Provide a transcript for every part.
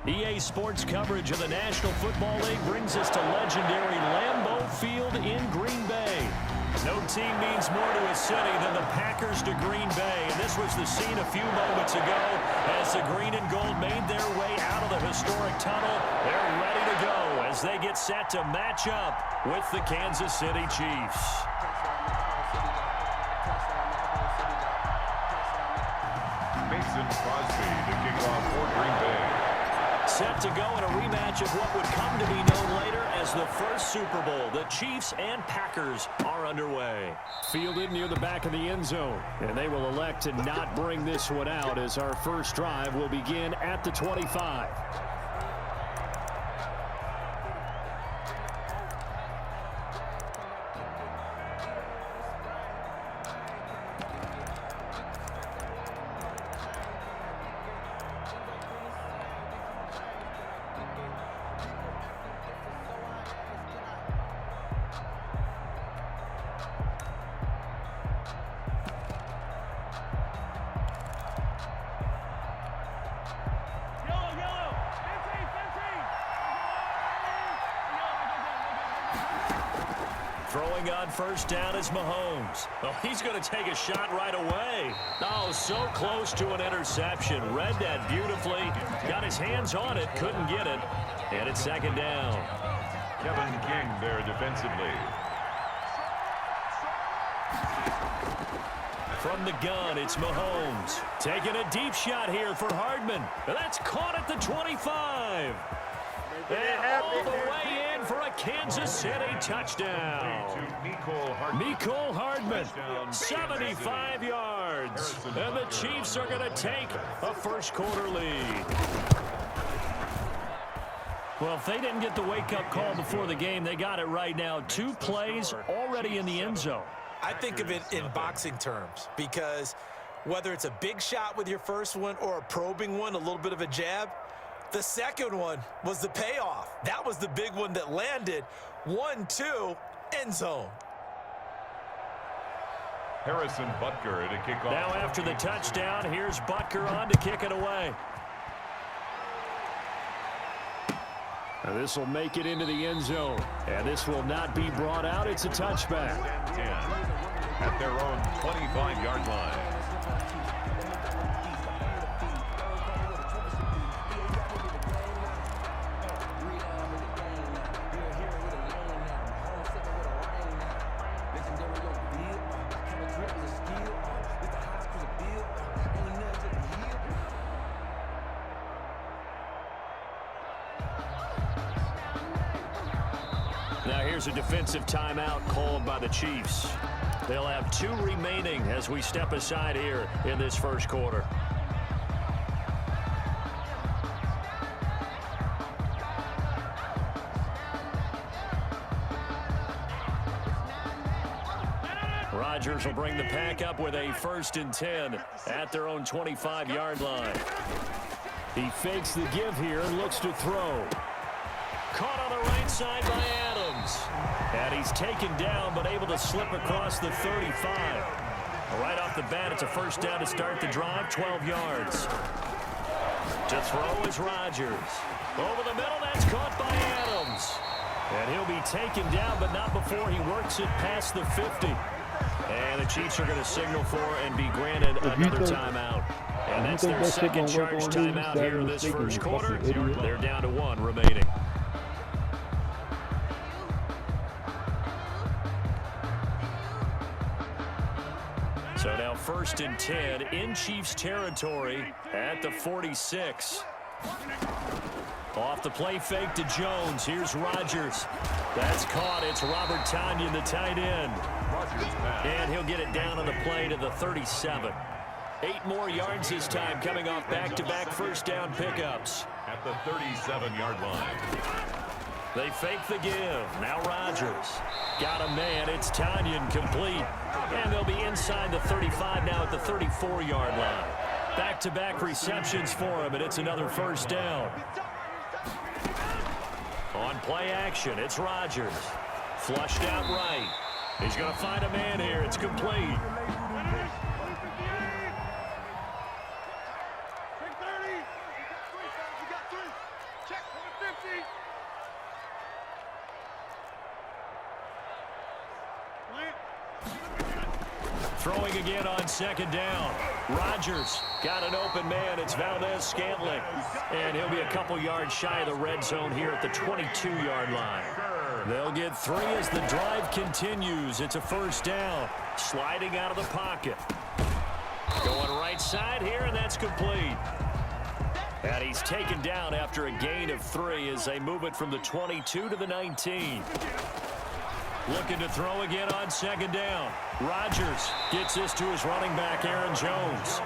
EA Sports coverage of the National Football League brings us to legendary Lambeau Field in Green Bay. No team means more to a city than the Packers to Green Bay, and this was the scene a few moments ago as the green and gold made their way out of the historic tunnel. They're ready to go as they get set to match up with the Kansas City Chiefs. Mason Crosby to kick off for Green Bay. Set to go in a rematch of what would come to be known later as the first Super Bowl. The Chiefs and Packers are underway. Fielded near the back of the end zone. And they will elect to not bring this one out as our first drive will begin at the 25. Throwing on first down is Mahomes. Oh, he's going to take a shot right away. Oh, so close to an interception. Read that beautifully. Got his hands on it, couldn't get it. And it's second down. Kevin King there defensively. From the gun, it's Mahomes. Taking a deep shot here for Hardman. That's caught at the 25. And all the way in for a Kansas City touchdown. Mecole Hardman, 75 yards. And the Chiefs are going to take a first quarter lead. Well, if they didn't get the wake-up call before the game, they got it right now. 2 plays already in the end zone. I think of it in boxing terms because whether it's a big shot with your first one or a probing one, a little bit of a jab, the second one was the payoff. That was the big one that landed. 1-2, end zone. Harrison Butker to kick off. Now after the touchdown, here's Butker on to kick it away. This will make it into the end zone. And this will not be brought out. It's a touchback. 10 at their own 25-yard line. Now here's a defensive timeout called by the Chiefs. They'll have 2 remaining as we step aside here in this first quarter. Rodgers will bring the pack up with a 1st and 10 at their own 25-yard line. He fakes the give here and looks to throw. Caught on the right side by Adams. And he's taken down but able to slip across the 35. Right off the bat, it's a first down to start the drive, 12 yards. To throw is Rodgers. Over the middle, that's caught by Adams. And he'll be taken down, but not before he works it past the 50. And the Chiefs are going to signal for and be granted another timeout. And that's their second charge timeout here in this first quarter. They're down to 1 remaining. So now 1st and 10 in Chiefs territory at the 46. Off the play fake to Jones. Here's Rodgers. That's caught. It's Robert Tonyan, the tight end. And he'll get it down on the play to the 37. 8 more yards this time coming off back-to-back first down pickups. At the 37-yard line. They fake the give. Now Rodgers. Got a man. It's Tonyan complete. And they'll be inside the 35 now at the 34-yard line. Back-to-back receptions for him, and it's another first down. On play action, it's Rodgers. Flushed out right. He's going to find a man here. It's complete. Throwing again on second down. Rodgers got an open man. It's Valdez-Scantling. And he'll be a couple yards shy of the red zone here at the 22-yard line. They'll get 3 as the drive continues. It's a first down. Sliding out of the pocket. Going right side here, and that's complete. And he's taken down after a gain of 3 as they move it from the 22 to the 19. Looking to throw again on second down. Rodgers gets this to his running back, Aaron Jones.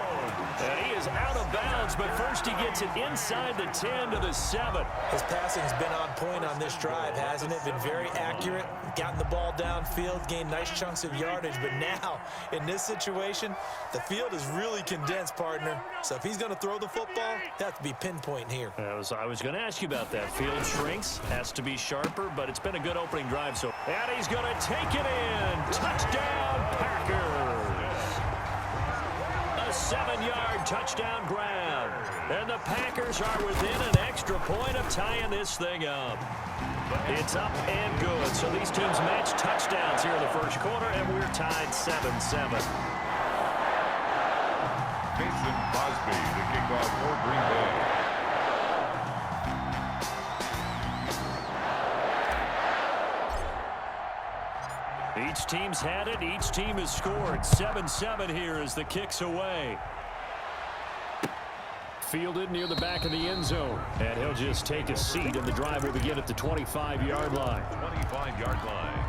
And he is out of bounds, but first he gets it inside the 10 to the 7. His passing's been on point on this drive, hasn't it? Been very accurate, gotten the ball downfield, gained nice chunks of yardage. But now, in this situation, the field is really condensed, partner. So if he's going to throw the football, that has to be pinpoint here. I was going to ask you about that. Field shrinks, has to be sharper, but it's been a good opening drive. So, and he's going to take it in. Touchdown, Packers. A 7-yard touchdown grab. And the Packers are within an extra point of tying this thing up. It's up and good. So these teams match touchdowns here in the first quarter, and we're tied 7-7. Mason Crosby, the kickoff for Green Bay. Each team's had it. Each team has scored. 7-7 here as the kick's away. Fielded near the back of the end zone. And he'll just take a seat, and the drive will begin at the 25-yard line. 25-yard line.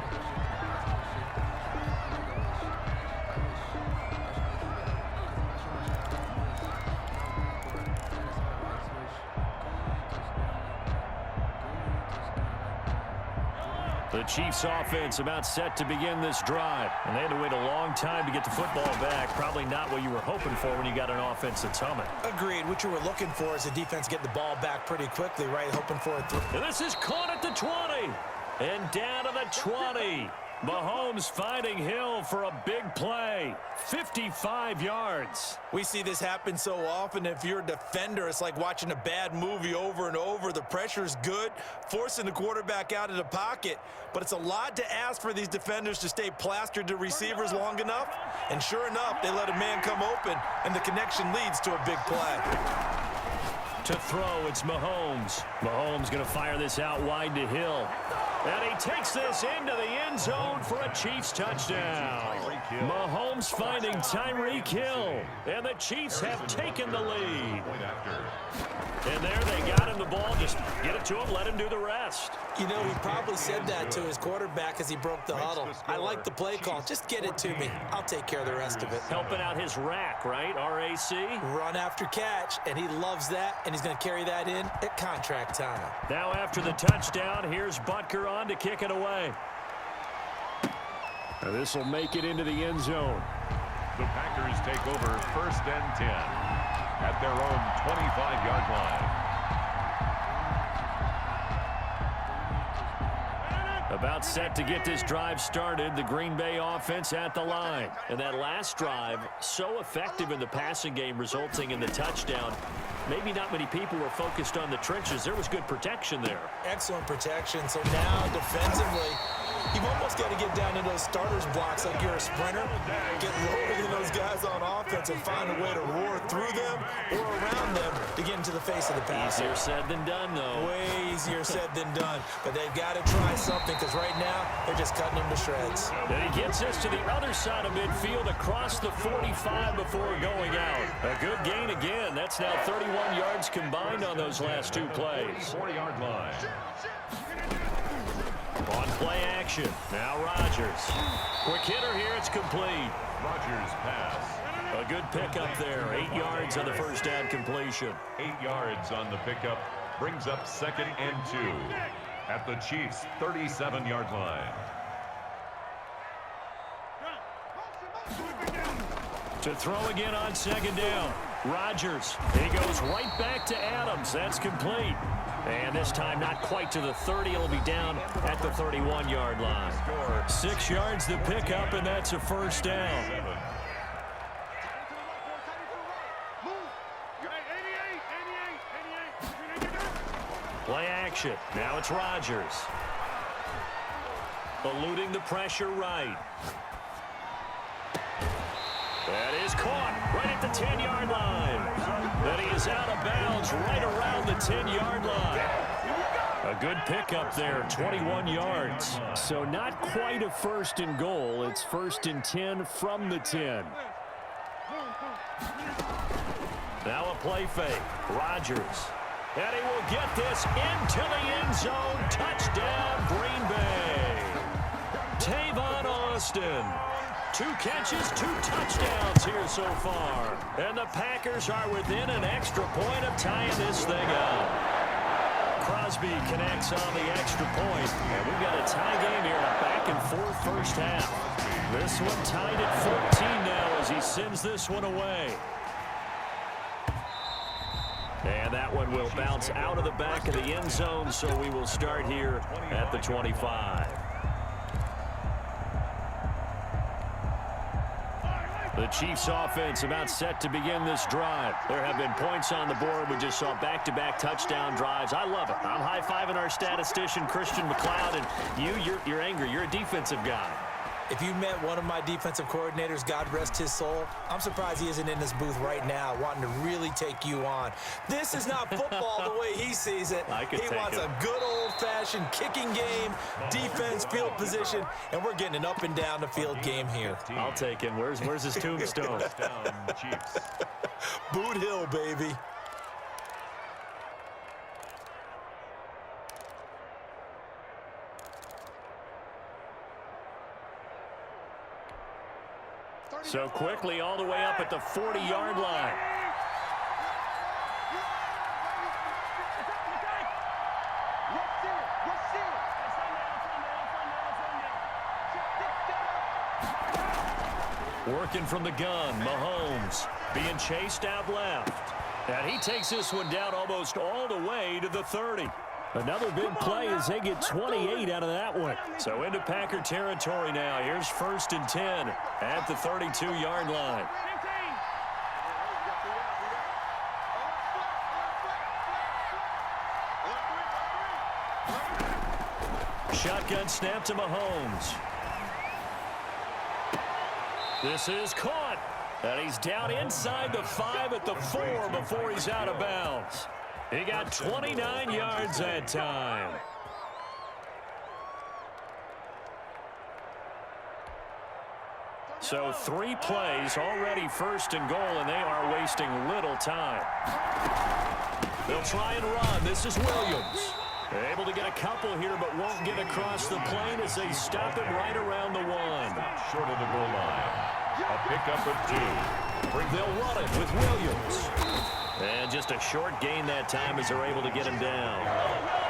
The Chiefs offense about set to begin this drive. And they had to wait a long time to get the football back. Probably not what you were hoping for when you got an offense that's humming. Agreed. What you were looking for is the defense get the ball back pretty quickly, right? Hoping for a throw. And this is caught at the 20. And down to the 20. Mahomes finding Hill for a big play. 55 yards. We see this happen so often. If you're a defender, it's like watching a bad movie over and over. The pressure's good, forcing the quarterback out of the pocket. But it's a lot to ask for these defenders to stay plastered to receivers long enough. And sure enough, they let a man come open, and the connection leads to a big play. To throw, it's Mahomes. Mahomes going to fire this out wide to Hill. And he takes this into the end zone for a Chiefs touchdown. Mahomes finding Tyreek Hill. And the Chiefs have taken the lead. And there they got him the ball. Just get it to him, let him do the rest. You know, he probably said that to his quarterback as he broke the huddle. I like the play call. Just get it to me. I'll take care of the rest of it. Helping out his rack, right? RAC. Run after catch, and he loves that, and he's going to carry that in at contract time. Now after the touchdown, here's Butker on to kick it away. This will make it into the end zone. The Packers take over 1st and 10 at their own 25-yard line. About set to get this drive started. The Green Bay offense at the line. And that last drive, so effective in the passing game, resulting in the touchdown. Maybe not many people were focused on the trenches. There was good protection there. Excellent protection. So now defensively, you've almost got to get down to those starters blocks like you're a sprinter. Get lower than those guys on offense and find a way to roar through them or around them to get into the face of the passer. Easier said than done, though. Way easier said than done. But they've got to try something because right now they're just cutting them to shreds. And he gets this to the other side of midfield across the 45 before going out. A good gain again. That's now 31 yards combined on those last two plays. 40-yard line. On play action. Now Rodgers. Quick hitter here. It's complete. Rodgers pass. A good pickup there. 8 yards on the first down completion. 8 yards on the pickup. Brings up 2nd and 2 at the Chiefs' 37-yard line. To throw again on second down. Rodgers. He goes right back to Adams. That's complete. And this time not quite to the 30. It'll be down at the 31-yard line. 6 yards to pick up, and that's a first down. Play action. Now it's Rodgers. Eluding the pressure right. That is caught right at the 10-yard line. Then he is out of bounds right around the 10-yard line. A good pickup there, 21 yards. So not quite a first and goal. It's first and 10 from the 10. Now a play fake. Rodgers. And he will get this into the end zone. Touchdown, Green Bay. Tavon Austin. 2 catches, 2 touchdowns here so far. And the Packers are within an extra point of tying this thing up. Crosby connects on the extra point. And we've got a tie game here, a back-and-forth first half. This one tied at 14 now as he sends this one away. And that one will bounce out of the back of the end zone, so we will start here at the 25. The Chiefs offense about set to begin this drive. There have been points on the board. We just saw back-to-back touchdown drives. I love it. I'm high-fiving our statistician, Christian McLeod, and you're angry. You're a defensive guy. If you met one of my defensive coordinators, God rest his soul, I'm surprised he isn't in this booth right now wanting to really take you on. This is not football the way he sees it. He wants a good old-fashioned kicking game, defense, field position, and we're getting an up and down the field game here. I'll take him. Where's his tombstone? Boot Hill, baby. So quickly all the way up at the 40-yard line. Working from the gun, Mahomes being chased out left. And he takes this one down almost all the way to the 30. Another big play as they get 28 out of that one. So into Packer territory now. Here's first and 10 at the 32-yard line. Shotgun snap to Mahomes. This is caught. And he's down inside the 5 at the 4 before he's out of bounds. He got 29 yards that time. So 3 plays already first and goal, and they are wasting little time. They'll try and run. This is Williams. They're able to get a couple here, but won't get across the plane as they stop it right around the 1. Short of the goal line. A pickup of 2. They'll run it with Williams. And just a short gain that time as they're able to get him down.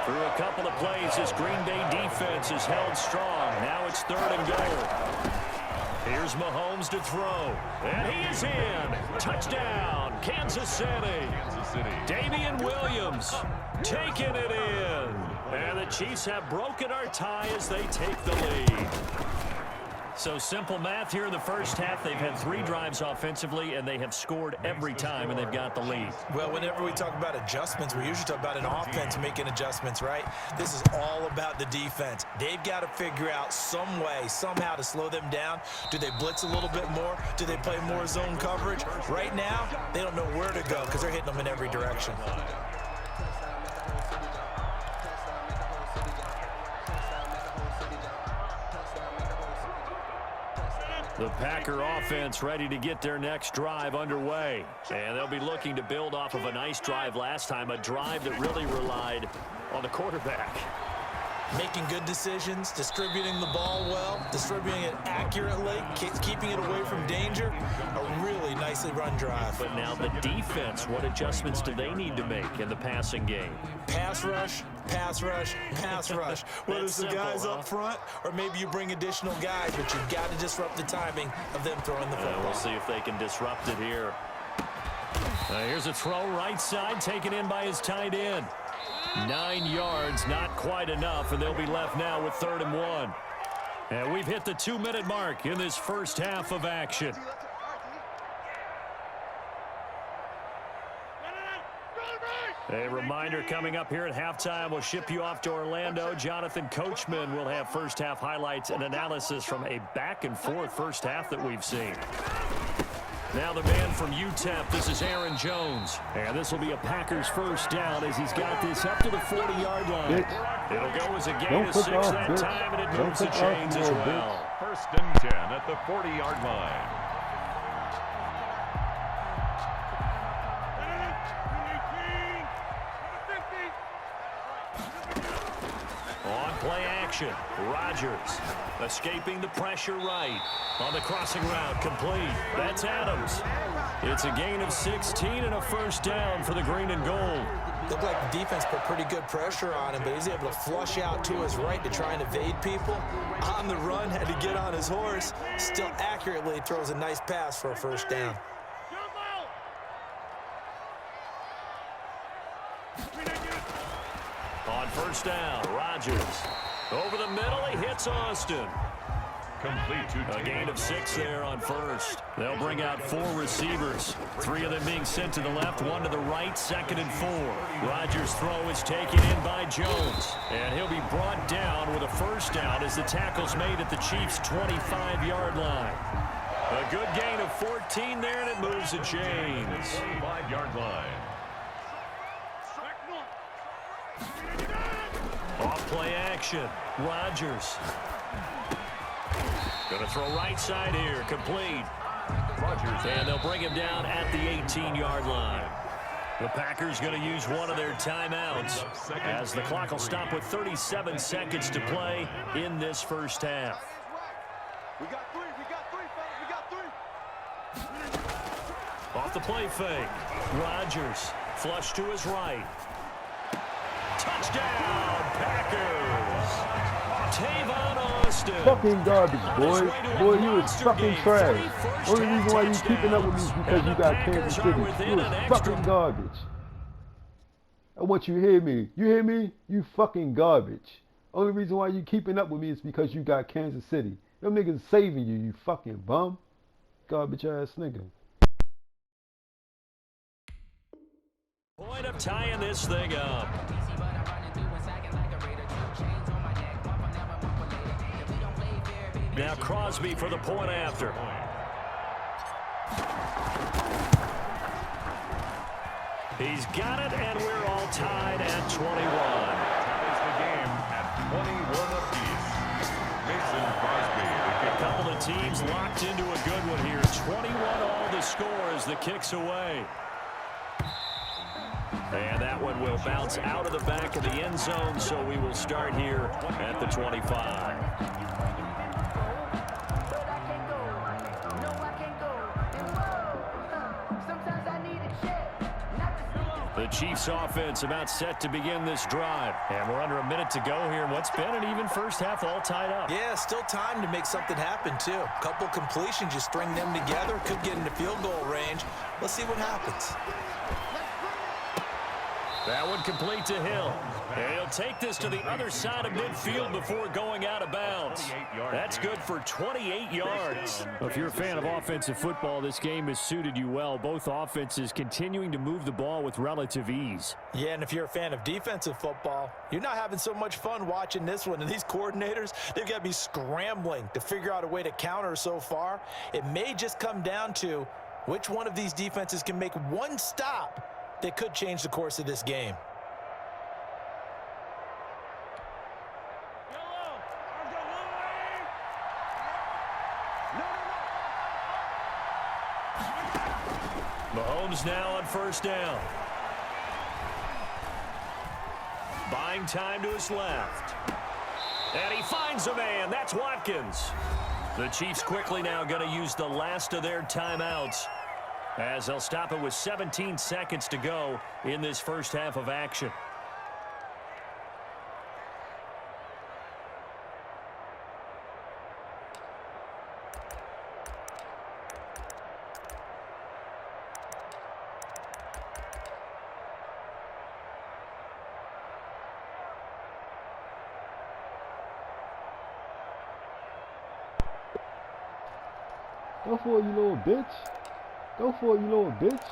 Through a couple of plays, this Green Bay defense is held strong. Now it's 3rd and goal. Here's Mahomes to throw. And he is in. Touchdown, Kansas City. Damian Williams taking it in. And the Chiefs have broken our tie as they take the lead. So simple math here in the first half. They've had 3 drives offensively, and they have scored every time, and they've got the lead. Well, whenever we talk about adjustments, we usually talk about an offense making adjustments, right? This is all about the defense. They've got to figure out some way, somehow to slow them down. Do they blitz a little bit more? Do they play more zone coverage? Right now, they don't know where to go because they're hitting them in every direction. The Packer offense ready to get their next drive underway. And they'll be looking to build off of a nice drive last time, a drive that really relied on the quarterback. Making good decisions, distributing the ball well, distributing it accurately, keeping it away from danger. A really nicely run drive. But now the defense, what adjustments do they need to make in the passing game? Pass rush, pass rush, pass rush. Whether it's the guys up front or maybe you bring additional guys, but you've got to disrupt the timing of them throwing the football. We'll see if they can disrupt it here. Here's a throw right side, taken in by his tight end. 9 yards, not quite enough, and they'll be left now with 3rd and 1. And we've hit the 2-minute mark in this first half of action. A reminder coming up here at halftime. We'll ship you off to Orlando. Jonathan Coachman will have first-half highlights and analysis from a back-and-forth first half that we've seen. Now the man from UTEP, this is Aaron Jones. And this will be a Packers first down as he's got this up to the 40-yard line. It'll go as a gain of 6 that time, and it moves the chains as well. First and 10 at the 40-yard line. On play action, Rodgers escaping the pressure right. On the crossing route, complete. That's Adams. It's a gain of 16 and a first down for the green and gold. Looked like the defense put pretty good pressure on him, but he's able to flush out to his right to try and evade people. On the run, had to get on his horse. Still accurately throws a nice pass for a first down. On first down, Rodgers. Over the middle, he hits Austin. Complete to A gain of 6 there on first. They'll bring out 4 receivers. 3 of them being sent to the left, 1 to the right, 2nd and 4. Rodgers' throw is taken in by Jones. And he'll be brought down with a first down as the tackle's made at the Chiefs' 25-yard line. A good gain of 14 there, and it moves the chains. 5-yard line. Off play action, Rodgers. Going to throw right side here, complete. Rodgers. And they'll bring him down at the 18-yard line. The Packers going to use one of their timeouts as the clock will stop with 37 seconds to play in this first half. We got 3, fellas, we got 3. Off the play fake, Rodgers flush to his right. Touchdown, Packers! Tavon Austin. Fucking garbage, boy. Boy, you was fucking trash. Only reason why you keeping up with me is because you got Kansas City. You was fucking garbage. I want you to hear me. You hear me? You fucking garbage. Only reason why you keeping up with me is because you got Kansas City. Them niggas saving you, you fucking bum. Garbage ass nigga. Point of tying this thing up. Now Crosby for the point after. He's got it, and we're all tied at 21. Ties the game at 21 apiece. Mason Crosby. A couple of teams locked into a good one here. 21 all the score as the kick's away. And that one will bounce out of the back of the end zone, so we will start here at the 25. The Chiefs offense about set to begin this drive. And we're under a minute to go here. What's been an even first half all tied up. Yeah, still time to make something happen, too. A couple completions, you string them together, could get into field goal range. Let's see what happens. That one complete to Hill. And he'll take this to the other side of midfield before going out of bounds. That's good for 28 yards. Well, if you're a fan of offensive football, this game has suited you well. Both offenses continuing to move the ball with relative ease. Yeah, and if you're a fan of defensive football, you're not having so much fun watching this one. And these coordinators, they've got to be scrambling to figure out a way to counter so far. It may just come down to which one of these defenses can make one stop that could change the course of this game. Mahomes now on first down. Buying time to his left. And he finds a man. That's Watkins. The Chiefs quickly now going to use the last of their timeouts, as they'll stop it with 17 seconds to go in this first half of action. Go for it, you little bitch. Go for it, you little bitch.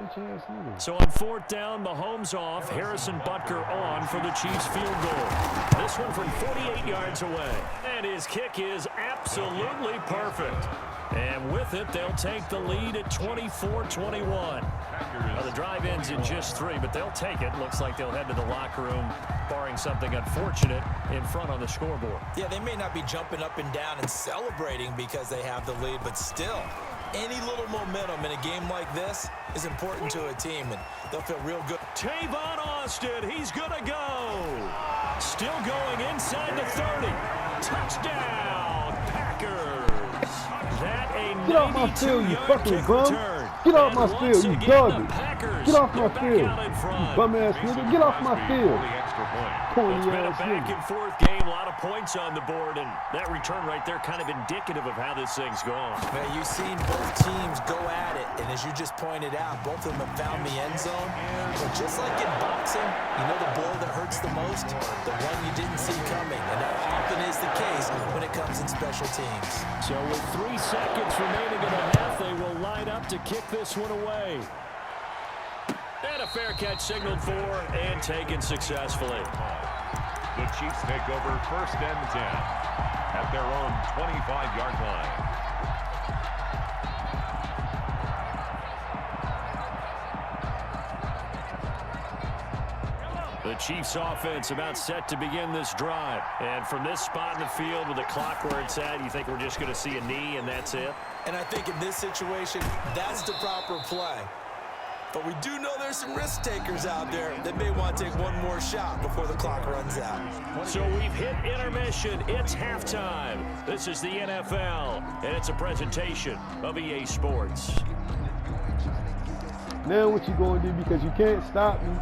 Bitch-ass nigga. So on 4th down, Mahomes off, Harrison Butker on for the Chiefs field goal. This one from 48 yards away. And his kick is absolutely perfect. And with it, they'll take the lead at 24-21. Now, the drive ends in just 3, but they'll take it. Looks like they'll head to the locker room, barring something unfortunate, in front on the scoreboard. Yeah, they may not be jumping up and down and celebrating because they have the lead, but still, any little momentum in a game like this is important to a team, and they'll feel real good. Tavon Austin, he's going to go. Still going inside the 30. Touchdown, Packers. That a Get off my field, you fucking bum. Get off my field, you garbage. Get off my field, you bum-ass nigga. Get off my field. Corny It's been a ass nigga. back-and-forth game, a lot of points on the board, and that return right there kind of indicative of how this thing's going. Man, you've seen both teams go at it, and as you just pointed out, both of them have found the end zone. But just like in boxing, you know the blow that hurts the most? The one you didn't see coming, and that often is the case when it comes in special teams. So with 3 seconds remaining in the half, they will line up to kick this one away. And a fair catch signaled for and taken successfully. The Chiefs take over 1st and 10 at their own 25-yard line. The Chiefs offense about set to begin this drive. And from this spot in the field with the clock where it's at, you think we're just going to see a knee and that's it? And I think in this situation, that's the proper play. But we do know there's some risk takers out there that may want to take one more shot before the clock runs out. So we've hit intermission. It's halftime. This is the NFL, and it's a presentation of EA Sports. Now what you going to do, because you can't stop me.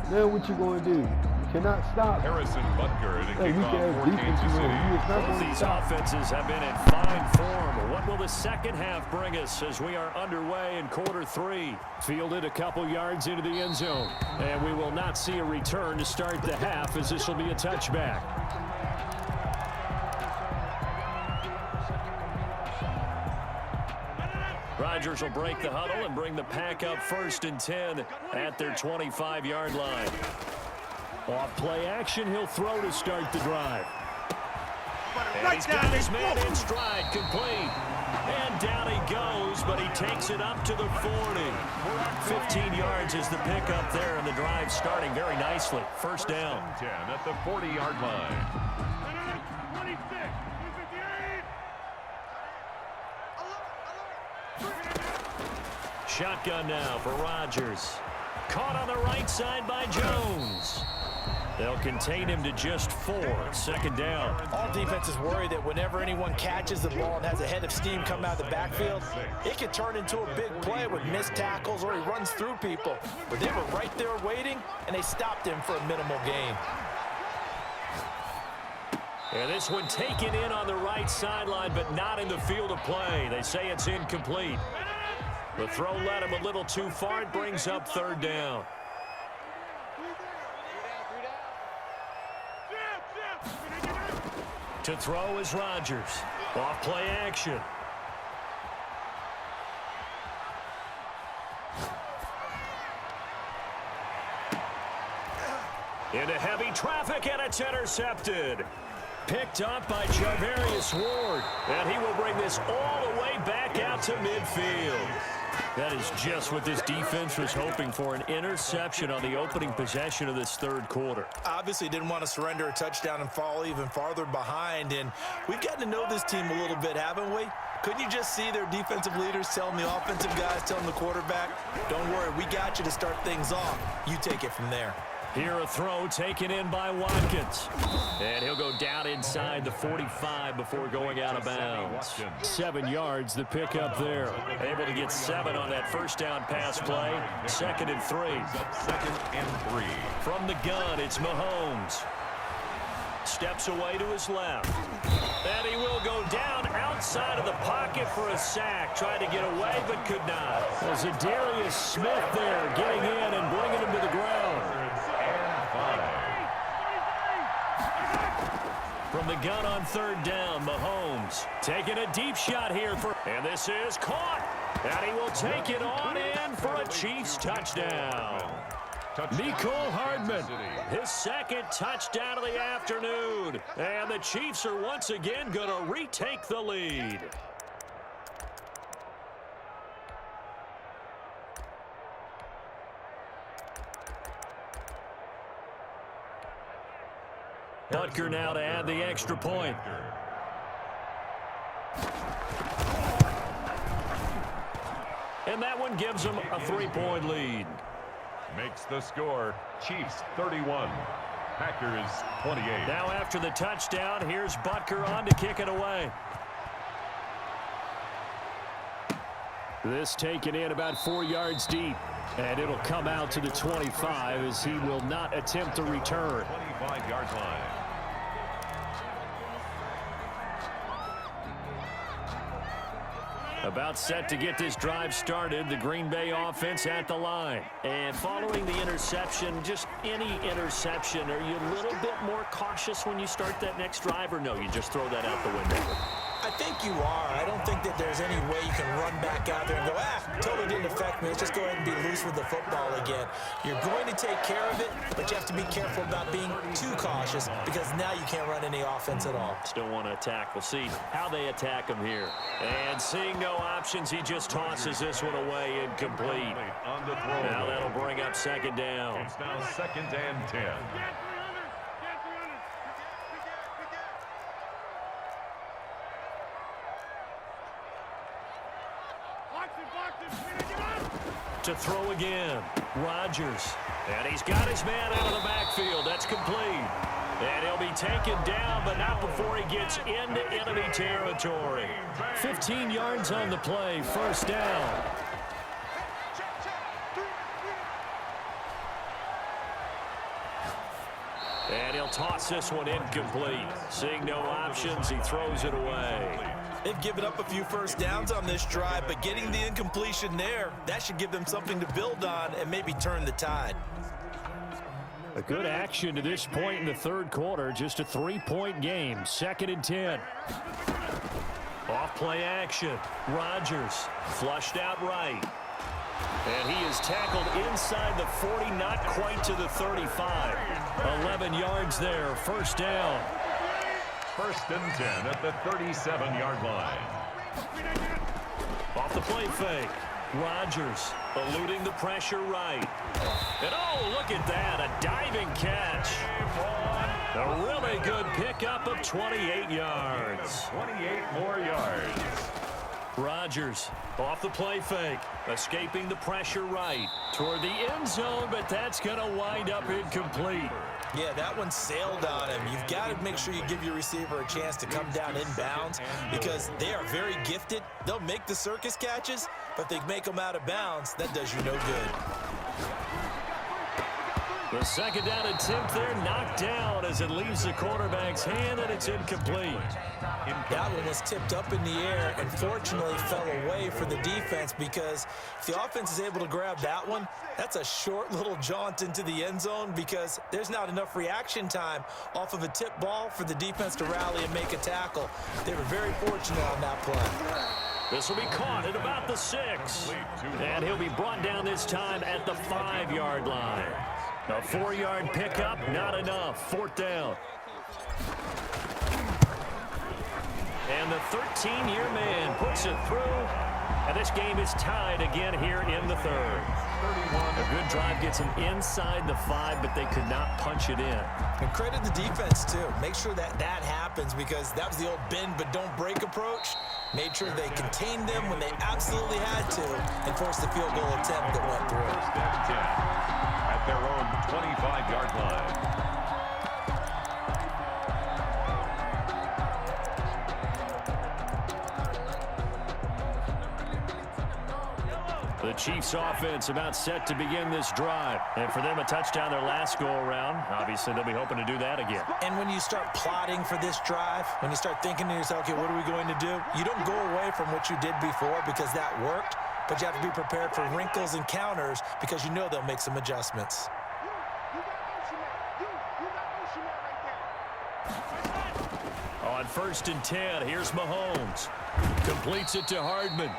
Now what you going to do? You cannot stop me. Harrison Butker to Hey, kick you off can for have defense, Kansas you know. You is not Both going to these stop. offenses have been in fine form. What will the second half bring us as we are underway in quarter 3? Fielded a couple yards into the end zone. And we will not see a return to start the half, as this will be a touchback. Rodgers will break the huddle and bring the pack up 1st and 10 at their 25-yard line. Off play action, he'll throw to start the drive. And he's got his man in stride, complete. And down he goes, but he takes it up to the 40. 15 yards is the pickup there, and the drive starting very nicely. 1st down. 10 at the 40-yard line. 26. Shotgun now for Rodgers. Caught on the right side by Jones. They'll contain him to just 4. 2nd down. All defenses worry that whenever anyone catches the ball and has a head of steam come out of the backfield, it can turn into a big play with missed tackles or he runs through people. But they were right there waiting, and they stopped him for a minimal gain. And this one taken in on the right sideline, but not in the field of play. They say it's incomplete. The throw led him a little too far. It brings up 3rd down. To throw is Rodgers. Off play action. Into heavy traffic, and it's intercepted. Picked up by Charvarius Ward. And he will bring this all the way back out to midfield. That is just what this defense was hoping for, an interception on the opening possession of this 3rd quarter. Obviously didn't want to surrender a touchdown and fall even farther behind, and we've gotten to know this team a little bit, haven't we? Couldn't you just see their defensive leaders telling the offensive guys, telling the quarterback, don't worry, we got you to start things off. You take it from there. Here a throw taken in by Watkins. And he'll go down inside the 45 before going out of bounds. 7 yards, the pickup there. Able to get 7 on that 1st down pass play. 2nd and 3. 2nd and 3. From the gun, it's Mahomes. Steps away to his left. And he will go down outside of the pocket for a sack. Tried to get away, but could not. There's a Darius Smith there getting in and bringing him to the ground. From the gun on 3rd down, Mahomes taking a deep shot here and this is caught. And he will take it on in for a Chiefs touchdown. Mecole Hardman, his second touchdown of the afternoon. And the Chiefs are once again going to retake the lead. Butker now to add the extra point. And that one gives them a 3-point lead. Makes the score Chiefs 31, Packers 28. Now after the touchdown, here's Butker on to kick it away. This taken in about 4 yards deep. And it'll come out to the 25 as he will not attempt to return. 25-yard line. About set to get this drive started, the Green Bay offense at the line. And following the interception, just any interception, are you a little bit more cautious when you start that next drive, or no, you just throw that out the window? I think you are. I don't think that there's any way you can run back out there and go, totally didn't affect me. Let's just go ahead and be loose with the football again. You're going to take care of it, but you have to be careful about being too cautious because now you can't run any offense at all. Still want to attack. We'll see how they attack him here. And seeing no options, he just tosses this one away incomplete. On the throw. Now that'll bring up second down. It's now 2nd and 10. To throw again, Rodgers. And he's got his man out of the backfield. That's complete. And he'll be taken down, but not before he gets into enemy territory. 15 yards on the play, first down. And he'll toss this one incomplete. Seeing no options, he throws it away. They've given up a few first downs on this drive, but getting the incompletion there, that should give them something to build on and maybe turn the tide. A good action to this point in the third quarter. Just a 3-point game. 2nd and 10. Off play action. Rodgers flushed out right. And he is tackled inside the 40, not quite to the 35. 11 yards there, first down. 1st and 10 at the 37-yard line. Off the play fake. Rodgers eluding the pressure right. And oh, look at that, a diving catch. A really good pickup of 28 yards. 28 more yards. Rodgers off the play fake, escaping the pressure right toward the end zone, but that's going to wind up incomplete. Yeah, that one sailed on him. You've got to make sure you give your receiver a chance to come down inbounds because they are very gifted. They'll make the circus catches, but if they make them out of bounds, that does you no good. The second down attempt there knocked down as it leaves the quarterback's hand, and it's incomplete. That one was tipped up in the air and fortunately fell away for the defense because if the offense is able to grab that one, that's a short little jaunt into the end zone because there's not enough reaction time off of a tip ball for the defense to rally and make a tackle. They were very fortunate on that play. This will be caught at about the 6. And he'll be brought down this time at the 5-yard line. A 4-yard pickup, not enough. 4th down. And the 13-year man puts it through. And this game is tied again here in the third. A good drive gets them inside the 5, but they could not punch it in. And credit the defense, too. Make sure that that happens because that was the old bend but don't break approach. Made sure they contained them when they absolutely had to and forced the field goal attempt that went through. 1st and 10 at their own 25-yard line. The Chiefs offense about set to begin this drive. And for them, a touchdown their last go-around. Obviously, they'll be hoping to do that again. And when you start plotting for this drive, when you start thinking to yourself, okay, what are we going to do? You don't go away from what you did before because that worked, but you have to be prepared for wrinkles and counters because you know they'll make some adjustments. On 1st and 10, here's Mahomes. Completes it to Hardman.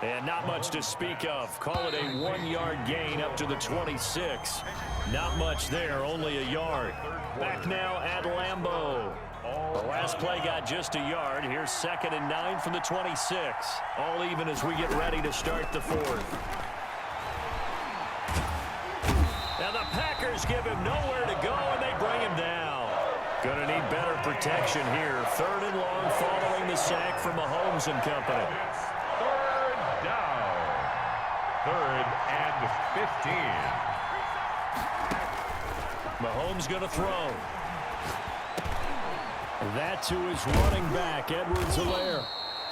And not much to speak of. Call it a 1-yard gain up to the 26. Not much there, only a yard. Back now at Lambeau. The last play got just a yard. Here's 2nd and 9 from the 26. All even as we get ready to start the 4th. Now the Packers give him nowhere to go, and they bring him down. Going to need better protection here. 3rd and long following the sack from Mahomes and company. Third down. 3rd and 15. Mahomes going to throw. That to his running back, Edwards-Helaire.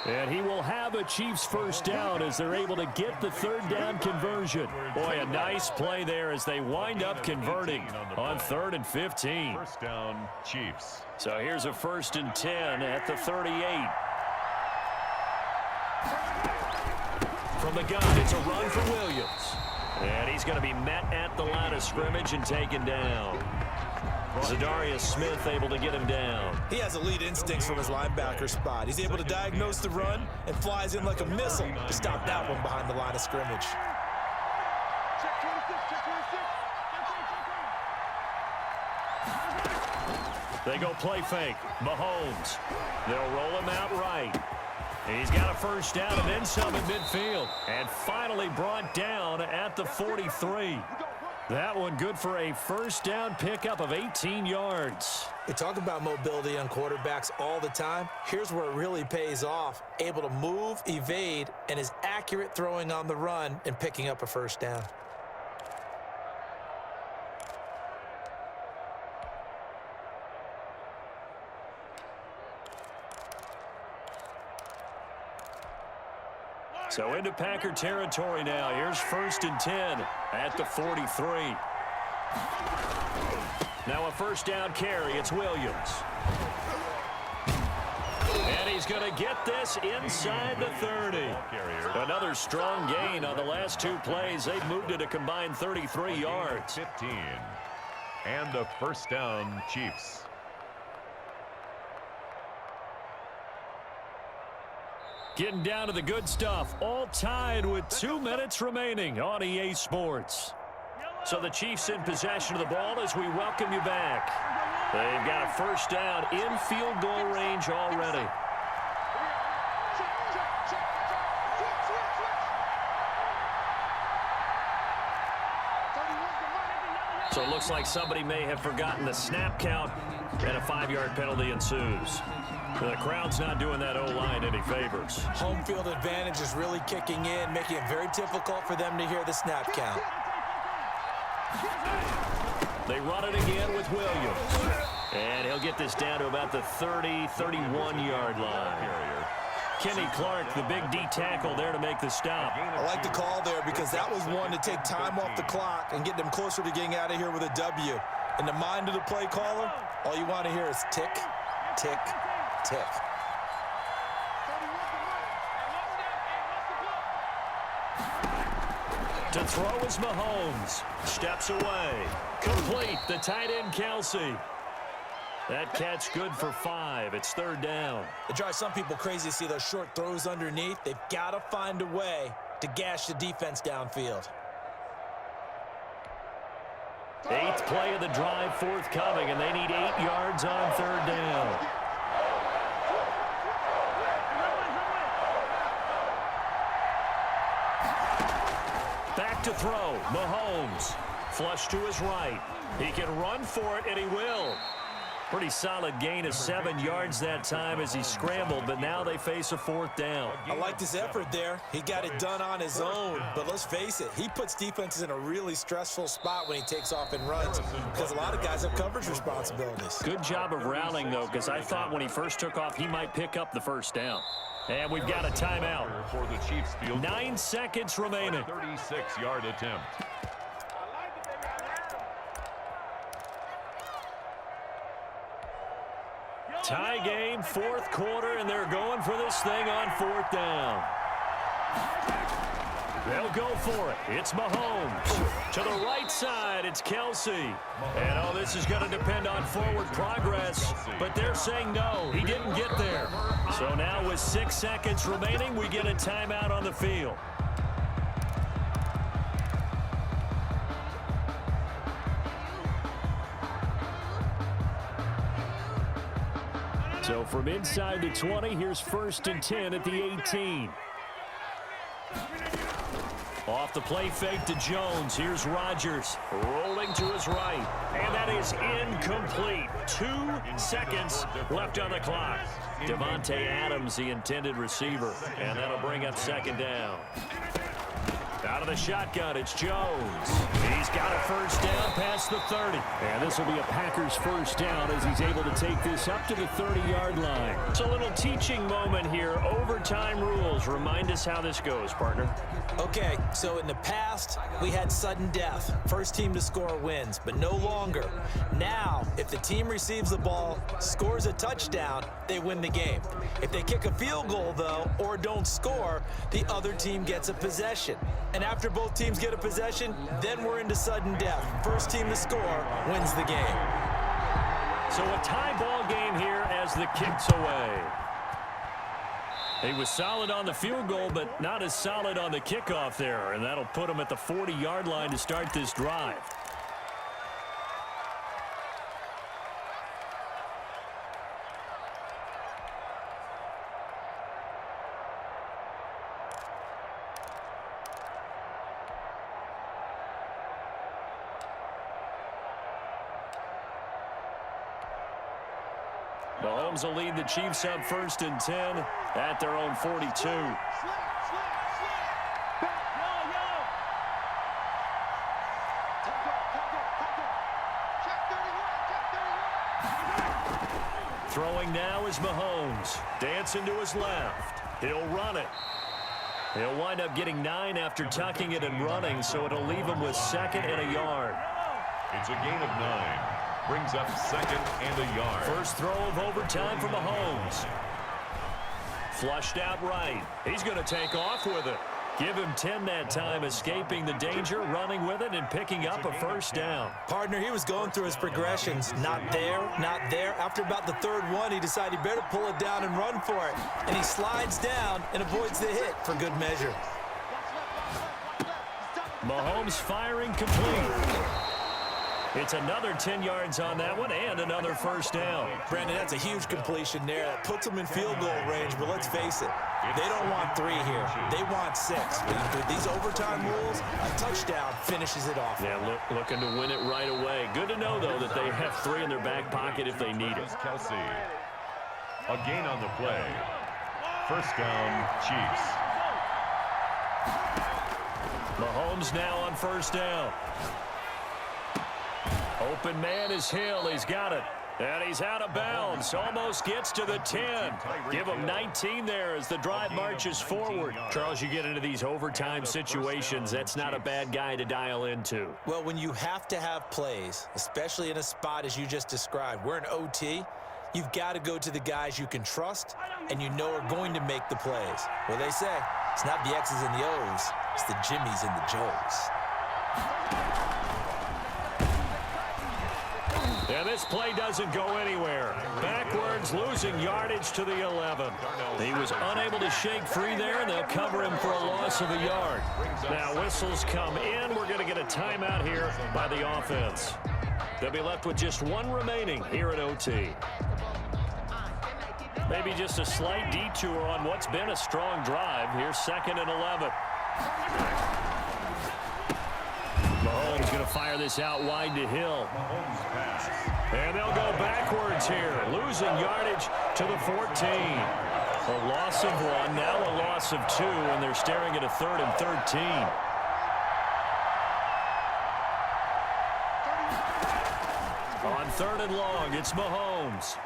And he will have a Chiefs first down as they're able to get the 3rd down conversion. Boy, a nice play there as they wind up converting on 3rd and 15. First down, Chiefs. So here's a 1st and 10 at the 38. From the gun, it's a run for Williams. And he's going to be met at the line of scrimmage and taken down. Zadarius Smith able to get him down. He has elite instincts from his linebacker spot. He's able to diagnose the run and flies in like a missile to stop that one behind the line of scrimmage. They go play fake. Mahomes. They'll roll him out right. He's got a first down and then some at midfield. And finally brought down at the 43. That one good for a first down pickup of 18 yards. We talk about mobility on quarterbacks all the time. Here's where it really pays off. Able to move, evade, and is accurate throwing on the run and picking up a first down. So into Packer territory now. Here's 1st and 10 at the 43. Now a first down carry. It's Williams. And he's going to get this inside the 30. Another strong gain on the last 2 plays. They've moved it a combined 33 yards. 15. And a first down, Chiefs. Getting down to the good stuff. All tied with 2 minutes remaining on EA Sports. So the Chiefs in possession of the ball as we welcome you back. They've got a first down in field goal range already. So it looks like somebody may have forgotten the snap count, and a 5-yard penalty ensues. The crowd's not doing that O-line any favors. Home field advantage is really kicking in, making it very difficult for them to hear the snap count. They run it again with Williams. And he'll get this down to about the 30, 31-yard line. Kenny Clark, the big D tackle there to make the stop. I like the call there because that was one to take time off the clock and get them closer to getting out of here with a W. In the mind of the play caller, all you want to hear is tick, tick, tick. To throw is Mahomes. Steps away. Complete. The tight end, Kelsey. That catch good for 5. It's 3rd down. It drives some people crazy to see those short throws underneath. They've got to find a way to gash the defense downfield. 8th play of the drive forthcoming, and they need 8 yards on 3rd down. Back to throw. Mahomes. Flush to his right. He can run for it, and he will. Pretty solid gain of 7 yards that time as he scrambled, but now they face a 4th down. I liked his effort there. He got it done on his own, but let's face it, he puts defenses in a really stressful spot when he takes off and runs because a lot of guys have coverage responsibilities. Good job of rallying, though, because I thought when he first took off, he might pick up the first down. And we've got a timeout. For the Chiefs field. 9 seconds remaining. 36-yard attempt. Tie game, 4th quarter, and they're going for this thing on 4th down. They'll go for it. It's Mahomes. To the right side, it's Kelsey. And, oh, this is going to depend on forward progress. But they're saying no, he didn't get there. So now with 6 seconds remaining, we get a timeout on the field. So from inside the 20, here's 1st and 10 at the 18. Off the play fake to Jones. Here's Rodgers rolling to his right. And that is incomplete. 2 seconds left on the clock. Devontae Adams, the intended receiver. And that'll bring up 2nd down. Out of the shotgun, it's Jones. He's got a 1st down past the 30. And this will be a Packers 1st down as he's able to take this up to the 30-yard line. It's a little teaching moment here. Overtime rules. Remind us how this goes, partner. Okay, so in the past, we had sudden death. First team to score wins, but no longer. Now, if the team receives the ball, scores a touchdown, they win the game. If they kick a field goal, though, or don't score, the other team gets a possession. And after both teams get a possession, then we're into sudden death. First team to score wins the game. So a tie ball game here as the kick's away. He was solid on the field goal, but not as solid on the kickoff there. And that'll put him at the 40-yard line to start this drive. Mahomes will lead the Chiefs up 1st and 10 at their own 42. Throwing now is Mahomes. Dancing to his left. He'll run it. He'll wind up getting 9 after tucking it and running, so it'll leave him with 2nd and a yard. It's a gain of 9. Brings up 2nd and a yard. First throw of overtime for Mahomes. Flushed out right. He's going to take off with it. Give him 10 that time, escaping the danger, running with it, and picking up a 1st down. Partner, he was going through his progressions. Not there, not there. After about the 3rd one, he decided he better pull it down and run for it. And he slides down and avoids the hit for good measure. Mahomes firing complete. It's another 10 yards on that one and another 1st down. Brandon, that's a huge completion there. That puts them in field goal range, but let's face it, they don't want 3 here. They want 6. With these overtime rules, a touchdown finishes it off. Yeah, looking to win it right away. Good to know, though, that they have 3 in their back pocket if they need it. Kelsey. A gain on the play. 1st down, Chiefs. Mahomes now on 1st down. Open man is Hill. He's got it. And he's out of bounds. Almost gets to the 10. Give him 19 there as the drive marches forward. Charles, you get into these overtime situations, that's not a bad guy to dial into. Well, when you have to have plays, especially in a spot as you just described, we're in OT, you've got to go to the guys you can trust and you know are going to make the plays. Well, they say it's not the X's and the O's, it's the Jimmys and the Joes. And this play doesn't go anywhere. Backwards, losing yardage to the 11. He was unable to shake free there, and they'll cover him for a loss of a yard. Now whistles come in. We're going to get a timeout here by the offense. They'll be left with just 1 remaining here at OT. Maybe just a slight detour on what's been a strong drive. Here's 2nd and 11. Mahomes going to fire this out wide to Hill. And they'll go backwards here, losing yardage to the 14. A loss of 1, now a loss of 2, and they're staring at a 3rd and 13. On 3rd and long, it's Mahomes.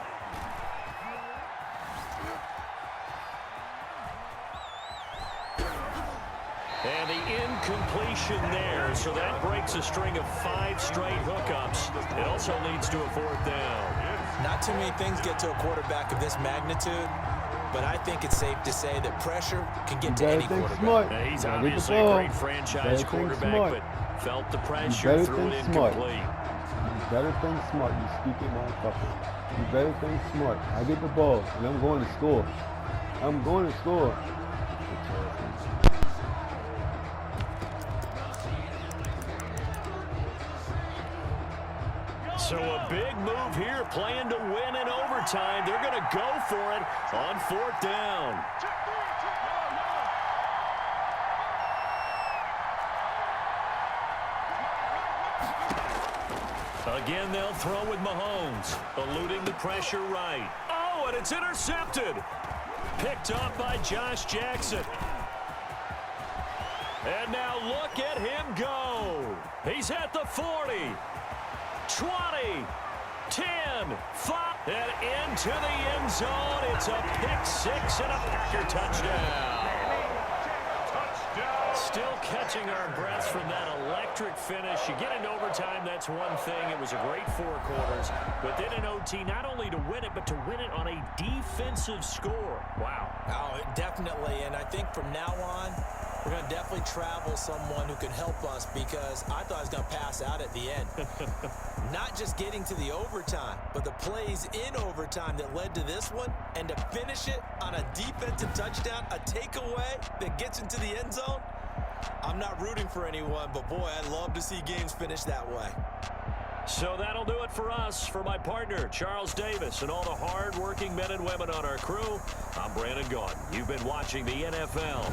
And the incompletion there, so that breaks a string of 5 straight hookups. It also leads to a 4th down. Not too many things get to a quarterback of this magnitude but I think it's safe to say that pressure can get to any quarterback. Smart. Yeah, he's Gotta obviously get the a ball. great franchise quarterback, but felt the pressure, better threw it think smart. incomplete. You better think smart, you stupid motherfucker. You better think smart. I get the ball, and I'm going to score. I'm going to score. So a big move here, playing to win in overtime. They're going to go for it on 4th down. Again, they'll throw with Mahomes, eluding the pressure right. Oh, and it's intercepted. Picked up by Josh Jackson. And now look at him go. He's at the 40, 20, 10, 5, and into the end zone. It's a pick six and a Packer touchdown. Still catching our breaths from that electric finish. You get into overtime, that's one thing. It was a great 4 quarters. But then in OT, not only to win it, but to win it on a defensive score. Wow. Oh, definitely. And I think from now on, we're going to definitely travel someone who can help us, because I thought I was going to pass out at the end. Not just getting to the overtime, but the plays in overtime that led to this one, and to finish it on a defensive touchdown, a takeaway that gets into the end zone. I'm not rooting for anyone, but boy, I'd love to see games finish that way. So that'll do it for us. For my partner, Charles Davis, and all the hard-working men and women on our crew, I'm Brandon Gaudin. You've been watching the NFL.